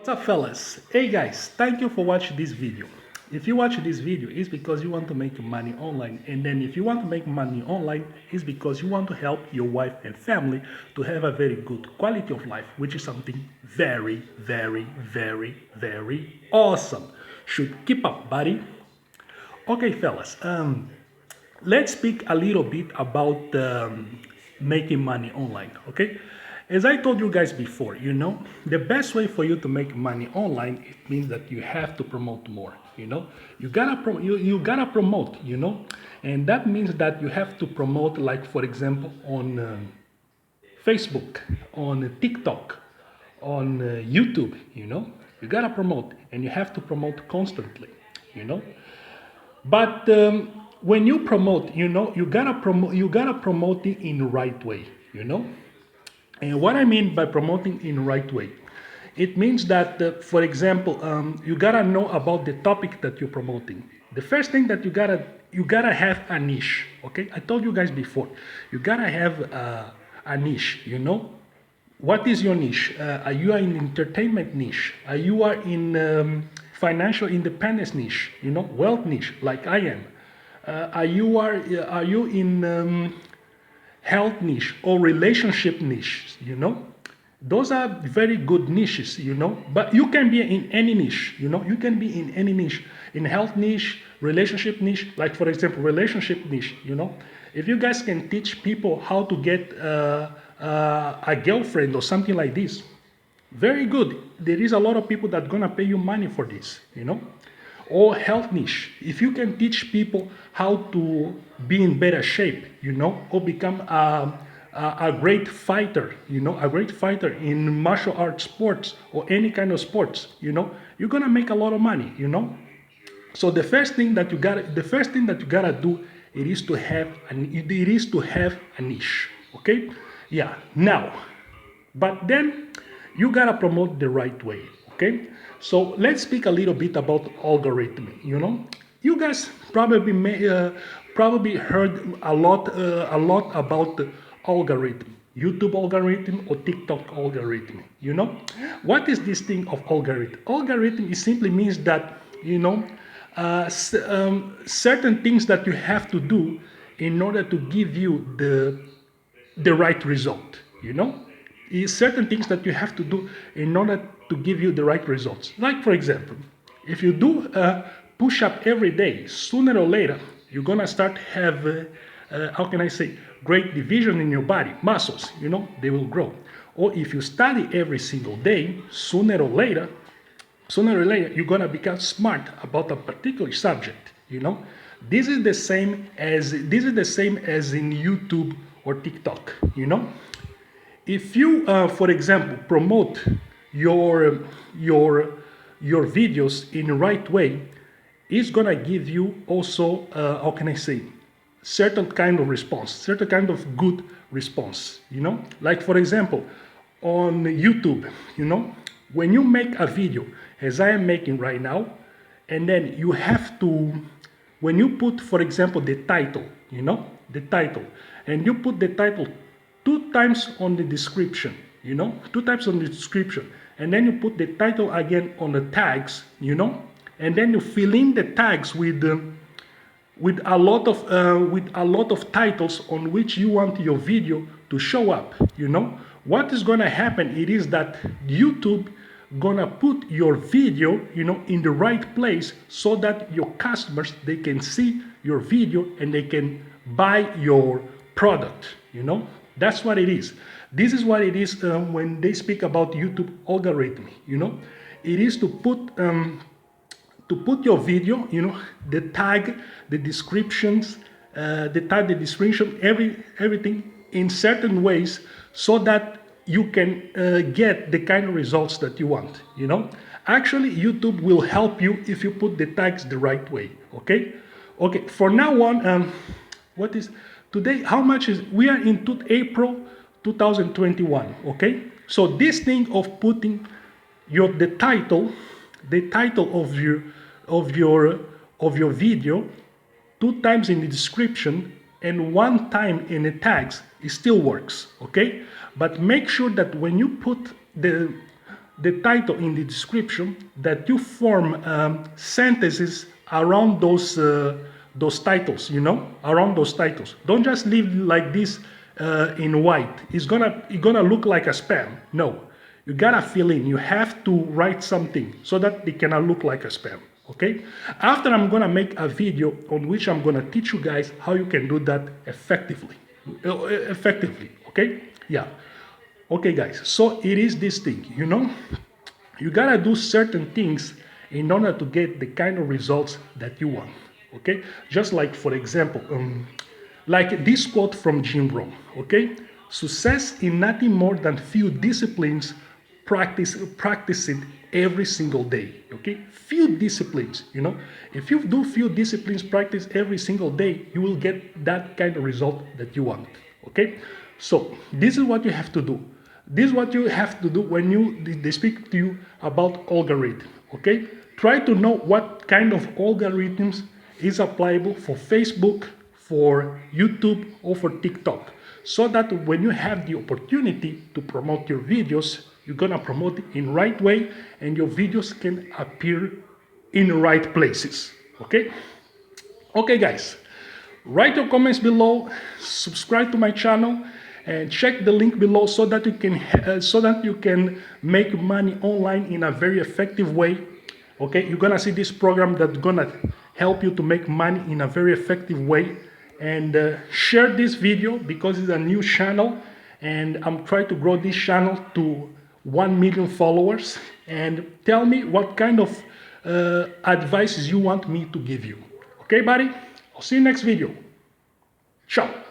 What's up, fellas? Hey guys, thank you for watching this video. If you watch this video, it's because you want to make money online, and then if you want to make money online, it's because you want to help your wife and family to have a very good quality of life, which is something very, very, very, very awesome. Should keep up, buddy. Okay, fellas. Let's speak a little bit about making money online. Okay, as I told you guys before, the best way for you to make money online, it means that you have to promote more. You gotta promote. And that means that you have to promote, like for example, on Facebook, on TikTok, on YouTube. You gotta promote, and you have to promote constantly. You know, but when you promote, you gotta promote it in the right way. And what I mean by promoting in the right way, it means that, for example, you gotta know about the topic that you're promoting. The first thing that you gotta have a niche. Okay, I told you guys before, you gotta have a niche. What is your niche? Are you in entertainment niche? Are you in financial independence niche? Wealth niche, like I am. Are you in health niche or relationship niche? Those are very good niches. But you can be in any niche. You can be in any niche, in health niche, relationship niche. Like for example, relationship niche. If you guys can teach people how to get a girlfriend or something like this, very good. There is a lot of people that gonna pay you money for this. Or health niche. If you can teach people how to be in better shape, or become a great fighter, a great fighter in martial arts sports or any kind of sports, you're gonna make a lot of money. So the first thing that you gotta do, it is to have a niche. Okay, yeah. Now, but then you gotta promote the right way. Okay, so let's speak a little bit about algorithm. You guys probably heard a lot about the algorithm, YouTube algorithm or TikTok algorithm. What is this thing of algorithm? Algorithm, it simply means that certain things that you have to do in order to give you the right result. Is certain things that you have to do in order to give you the right results. Like for example, if you do push up every day, sooner or later you're gonna start have how can I say, great division in your body, muscles. They will grow. Or if you study every single day, sooner or later you're gonna become smart about a particular subject. This is the same as in YouTube or TikTok. If you, for example, promote your your videos in the right way, it's gonna give you also, how can I say, certain kind of response, certain kind of good response. Like for example, on YouTube, when you make a video, as I am making right now, and then you have to, when you put, for example, the title, and you put the title two times on the description, and then you put the title again on the tags, and then you fill in the tags with a lot of titles on which you want your video to show up. What is gonna happen? It is that YouTube gonna put your video, in the right place so that your customers, they can see your video and they can buy your product. That's what it is. This is what it is when they speak about YouTube algorithm. It is to put your video, the tag, the descriptions, everything in certain ways so that you can get the kind of results that you want. Actually, YouTube will help you if you put the tags the right way. Okay. For now on, what is today? How much is we are in April 2021? Okay. So this thing of putting the title of your video two times in the description and one time in the tags, it still works. Okay, but make sure that when you put the title in the description, that you form sentences around those titles, you know, around those titles. Don't just leave like this in white. It's gonna look like a spam. No, you gotta fill in. You have to write something so that it cannot look like a spam. Okay. After, I'm gonna make a video on which I'm gonna teach you guys how you can do that effectively. Okay. Yeah. Okay, guys. So it is this thing. You know, you gotta do certain things in order to get the kind of results that you want. Okay, just like, for example, like this quote from Jim Rohn. Okay, success in nothing more than few disciplines practice it every single day. Okay, few disciplines. You know, if you do few disciplines practice every single day, you will get that kind of result that you want. Okay, so this is what you have to do. This is what you have to do when they speak to you about algorithm. Okay, try to know what kind of algorithms is applicable for Facebook, for YouTube, or for TikTok, so that when you have the opportunity to promote your videos, you're gonna promote it in right way, and your videos can appear in the right places. Okay? Okay, guys, write your comments below, subscribe to my channel, and check the link below so that you can make money online in a very effective way. Okay, you're gonna see this program that's gonna help you to make money in a very effective way. And share this video because it's a new channel, and I'm trying to grow this channel to 1 million followers. And tell me what kind of advices you want me to give you. Okay, buddy? I'll see you next video. Ciao.